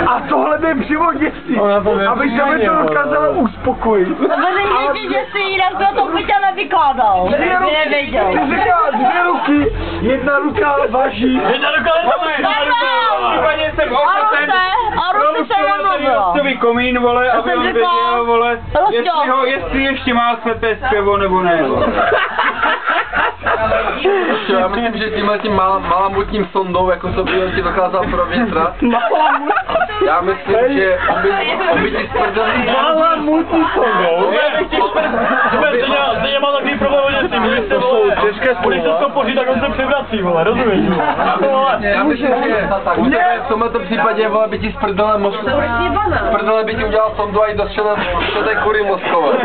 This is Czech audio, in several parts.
A tohle by přivodnictví, aby se mi to dokázalo uspokojit. Veřejně, že si jinak za to by tě nevykádal. Nevěděl. Ty říkáš 2 ruky, 1 ruka váží. 1 ruka Případně jsem ochoten Rostový komín, vole, aby on věděl, vole, jestli ještě má slepé zpěvo nebo ne. Já myslím, že tím malamutním sondou, jako to by ti dokázal provětrat. Já myslím, že on by ti sprdel... Malamutní sondou? Teď má takový problém, že si můžeš se vole, když se stopoří, tak on se převrací, vole, rozumíš? Já myslím, že v tomto případě, vole, by ti sprdele mozku... Sprdele by ti udělal sondu a i došel do té kury mozkové.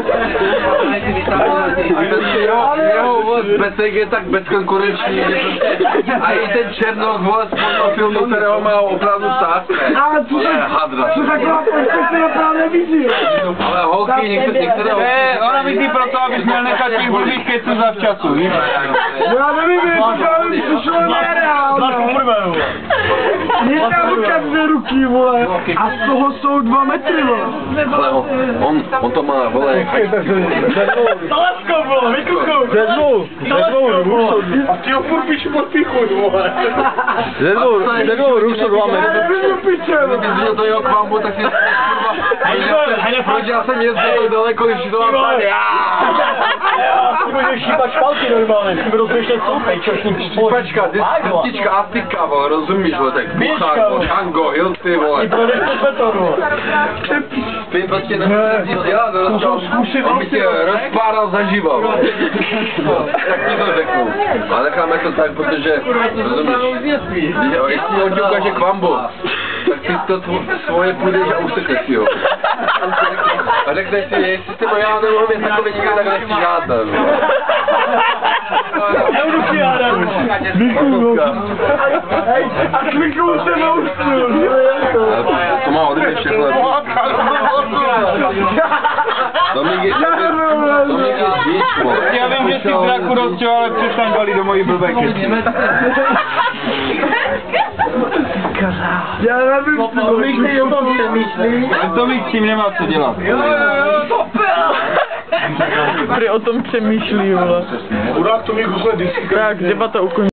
A jeho uvod Becek je tak bezkonkurenční, a i ten Černok, vole, z filmu, kterého má opravdu stát. Ale co taková počkej na právě vidí. Ale holky, některé holky... Ona myslí proto, abys měl nechat těch blbých keců zavčasu, víš? Já nevím, co šlo nereálné. Jedna ruka, 2 ruky, vole, a z toho jsou 2 metry, vole. Ale on to má, vole, Taleckou, vole, vykukou! Ze dvou, a ty ho furt píšu pod píchuj, vole. ze dvou ruk jsou 2 metry. Kdyby viděl to jeho kvambu, tak si proč já jsem jezdil daleko, když to mám tady. Ty můžeš šípat špalky normálně, ty budou slyšet soupej, čošník společný. Šípačka, destička, Afrika, vole, rozumíš, vole, tak Buchár, Tango, Hilty, vole. Ty projdeš to betonu. Ty prostě nemůžeš nic dělat, on by tě rozpáral zaživa, vole. Tak ti to řeknu. A necháme to tak, protože, rozumíš, jestli on ti ukáže kvambu, tak ty to svoje půjdeš a usekneš si ho. A řekneš si, jestli jste já nemohl mít takový nikdy, tak nechci žádná. Nebudu si hádat. a kvikou se naustřil. To má ode mě všechno. Dominik je víc, vole. Já vím, že jsi zraku rozčil, ale přestaň balit do mojí blbé keci. Já nevím, Tomík si o tom přemýšlí. Tomík s tím nemá co dělat. Prý o tom přemýšlí, vole. Urák Tomík usle disky. Tak, debata ukončí.